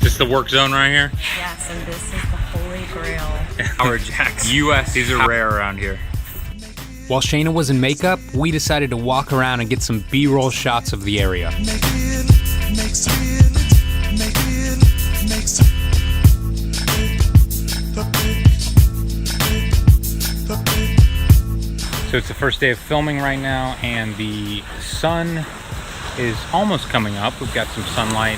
This is the work zone right here? Yes, and this is the holy grail. Our jacks. US. These are rare around here. While Shayna was in makeup, we decided to walk around and get some B-roll shots of the area. So it's the first day of filming right now, and the sun is almost coming up. We've got some sunlight,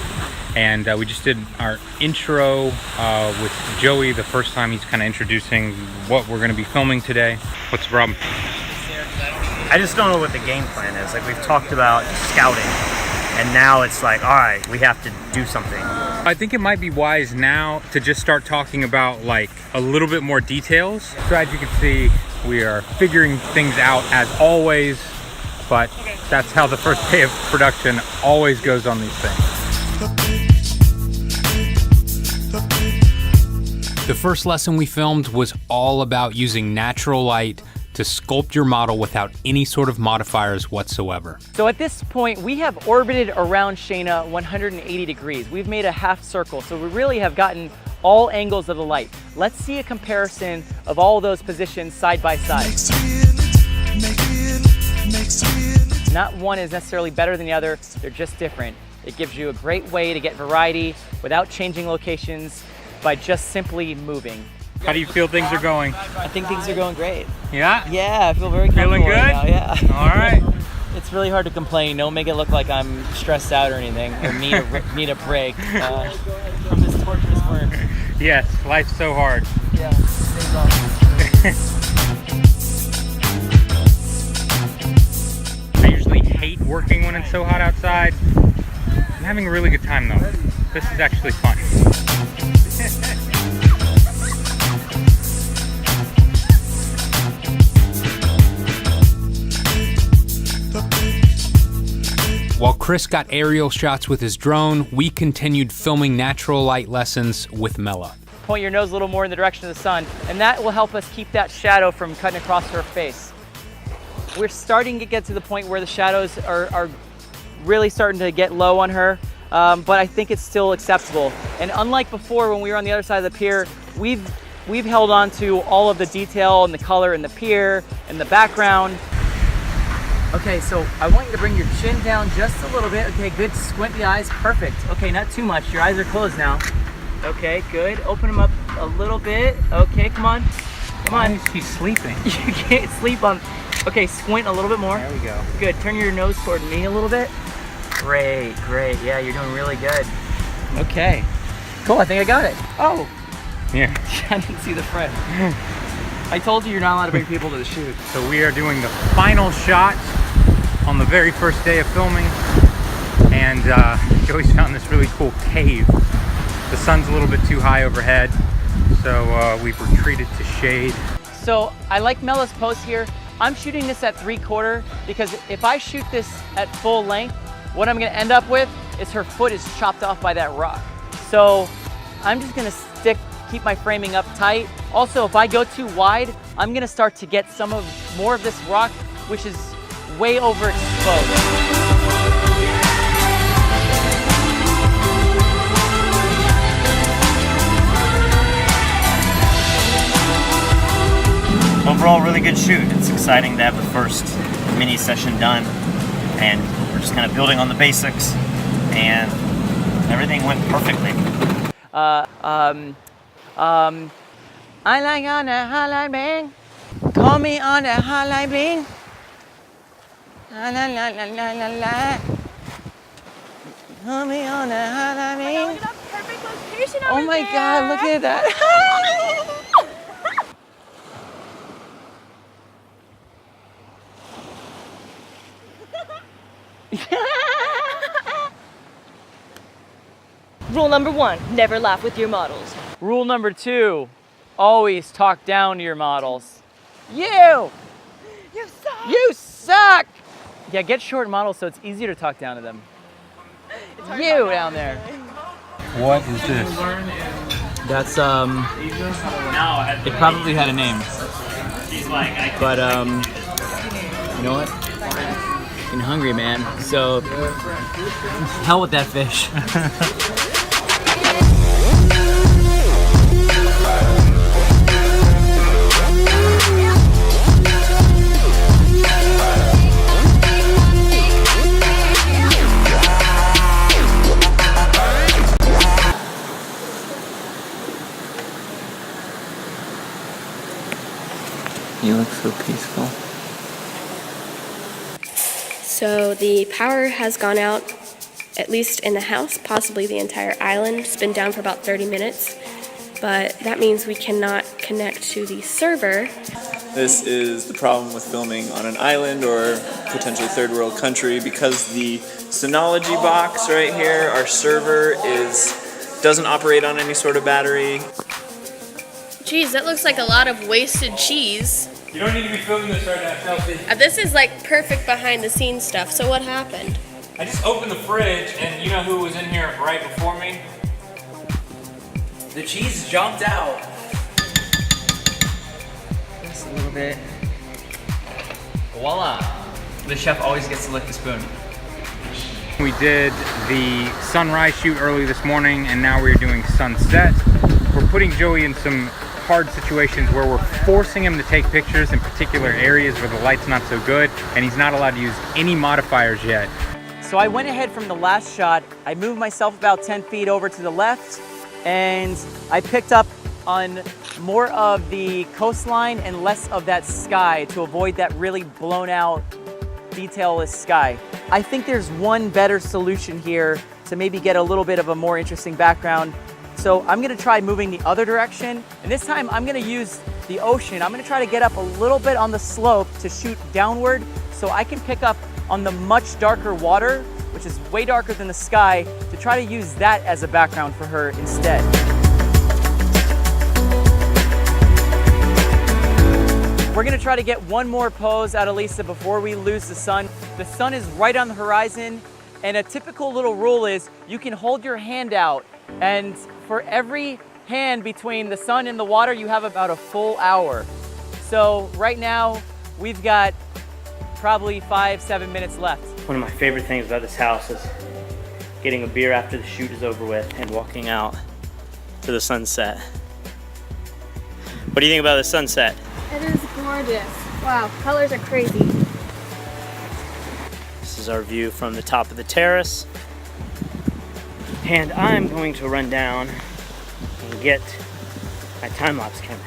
and we just did our intro with Joey, the first time he's kind of introducing what we're going to be filming today. What's the problem? I just don't know what the game plan is. Like, we've talked about scouting, and now it's like, all right, we have to do something. I think it might be wise now to just start talking about like a little bit more details. So as you can see, we are figuring things out as always, but that's how the first day of production always goes on these things. The first lesson we filmed was all about using natural light to sculpt your model without any sort of modifiers whatsoever. So at this point, we have orbited around Shayna 180 degrees. We've made a half circle, so we really have gotten all angles of the light. Let's see a comparison of all those positions side by side. Not one is necessarily better than the other, they're just different. It gives you a great way to get variety without changing locations by just simply moving. How do you feel things are going? I think things are going great. Yeah? Yeah, I feel very comfortable Feeling good? right now, yeah. All right. It's really hard to complain. Don't make it look like I'm stressed out or anything, or need a break from this torturous work. Yes, life's so hard. Yeah, stays on. I usually hate working when it's so hot outside. I'm having a really good time though. This is actually fun. While Chris got aerial shots with his drone, we continued filming natural light lessons with Mela. Point your nose a little more in the direction of the sun, and that will help us keep that shadow from cutting across her face. We're starting to get to the point where the shadows are really starting to get low on her, but I think it's still acceptable. And unlike before when we were on the other side of the pier, we've held on to all of the detail and the color in the pier and the background. Okay, so I want you to bring your chin down just a little bit. Okay, good, squint the eyes, perfect. Okay, not too much, your eyes are closed now. Okay, good, open them up a little bit. Okay, come on, come on. Why is she sleeping? You can't sleep on, okay, squint a little bit more. There we go. Good, turn your nose toward me a little bit. Great, great, yeah, you're doing really good. Okay, cool, I think I got it. Oh, Yeah. I didn't see the front. I told you you're not allowed to bring people to the shoot. So we are doing the final shot on the very first day of filming, and Joey's found this really cool cave. The sun's a little bit too high overhead, so we've retreated to shade. So I like Mela's pose here. I'm shooting this at 3/4 because if I shoot this at full length, what I'm gonna end up with is her foot is chopped off by that rock. So I'm just gonna keep my framing up tight. Also, if I go too wide, I'm gonna start to get more of this rock, which is way overexposed. Overall, really good shoot. It's exciting to have the first mini session done, and we're just kind of building on the basics, and everything went perfectly. I like on the hotline bang. Call me on the hotline bang. La la la la la la la. Call me on the hotline bang. Look at that perfect location Oh over my there. God, look at that. Rule number 1, never laugh with your models. Rule number 2, always talk down to your models. You suck. You suck! Yeah, get short models so it's easier to talk down to them. You down there. What is this? That's, it probably had a name. But, you know what? I'm hungry, man. So, hell with that fish. You look so peaceful. So the power has gone out, at least in the house, possibly the entire island. It's been down for about 30 minutes, but that means we cannot connect to the server. This is the problem with filming on an island or potentially third world country, because the Synology box right here, our server, doesn't operate on any sort of battery. Geez, that looks like a lot of wasted cheese. You don't need to be filming this right now, Chelsea. This is like perfect behind the scenes stuff, so what happened? I just opened the fridge, and you know who was in here right before me? The cheese jumped out. Just a little bit. Voila. The chef always gets to lick the spoon. We did the sunrise shoot early this morning, and now we're doing sunset. We're putting Joey in some hard situations where we're forcing him to take pictures in particular areas where the light's not so good, and he's not allowed to use any modifiers yet. So I went ahead from the last shot. I moved myself about 10 feet over to the left, and I picked up on more of the coastline and less of that sky to avoid that really blown out, detailless sky. I think there's one better solution here to maybe get a little bit of a more interesting background. So I'm gonna try moving the other direction, and this time I'm gonna use the ocean. I'm gonna try to get up a little bit on the slope to shoot downward so I can pick up on the much darker water, which is way darker than the sky, to try to use that as a background for her instead. We're gonna try to get one more pose out of Lisa before we lose the sun. The sun is right on the horizon, and a typical little rule is you can hold your hand out, and for every hand between the sun and the water, you have about a full hour. So right now, we've got probably 5-7 minutes left. One of my favorite things about this house is getting a beer after the shoot is over with and walking out to the sunset. What do you think about the sunset? It is gorgeous. Wow, colors are crazy. This is our view from the top of the terrace. And I'm going to run down and get my time-lapse camera.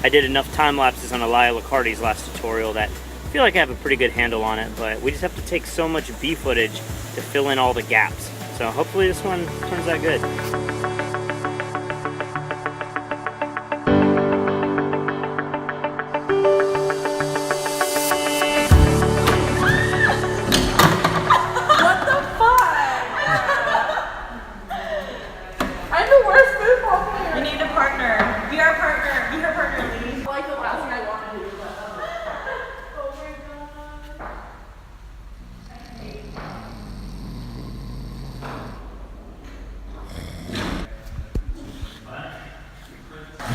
I did enough time-lapses on Elia Licardi's last tutorial that I feel like I have a pretty good handle on it, but we just have to take so much B footage to fill in all the gaps. So hopefully this one turns out good.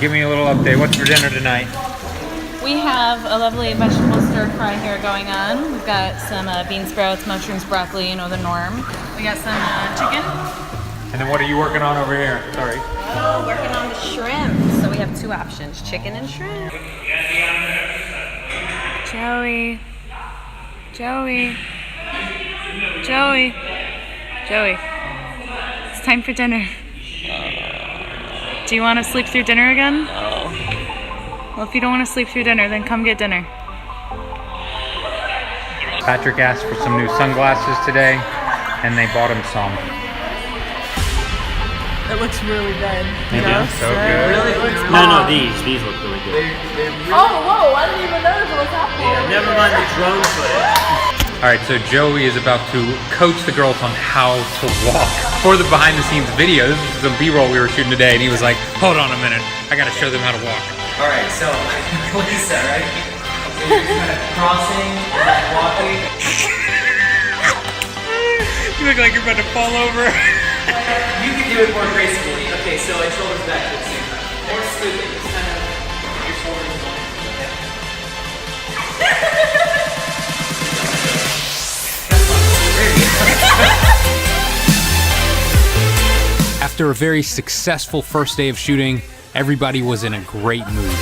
Give me a little update. What's for dinner tonight? We have a lovely vegetable stir fry here going on. We've got some bean sprouts, mushrooms, broccoli, you know, the norm. We got some chicken. And then what are you working on over here? Sorry. Oh, working on the shrimp. So we have two options, chicken and shrimp. Joey. Joey. Joey. Joey. It's time for dinner. Do you want to sleep through dinner again? No. Well, if you don't want to sleep through dinner, then come get dinner. Patrick asked for some new sunglasses today, and they bought him some. It looks really good. They do? So good. Really looks No, these look really good. Oh, whoa, I didn't even notice what was happening. Never mind the drone footage. All right, so Joey is about to coach the girls on how to walk for the behind-the-scenes video. This is some B-roll we were shooting today, and he was like, hold on a minute, I gotta show them how to walk. All right, so Lisa, right? So you're kind of crossing and walking. You look like you're about to fall over. You can do it more gracefully. Okay, so like shoulders back at the same time. More smoothly, just kind of your shoulders going. After a very successful first day of shooting, everybody was in a great mood.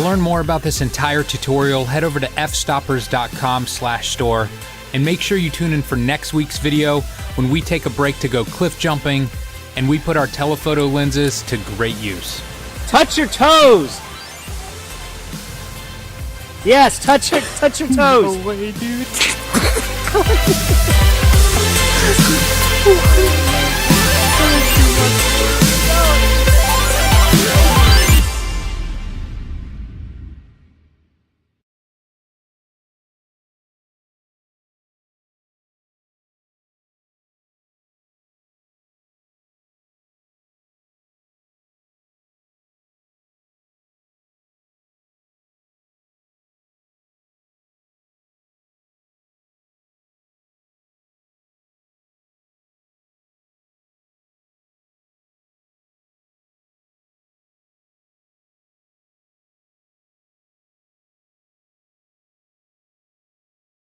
learn more about this entire tutorial, head over to fstoppers.com/store and make sure you tune in for next week's video when we take a break to go cliff jumping and we put our telephoto lenses to great use. Touch your toes. Yes, touch your toes. No way, dude.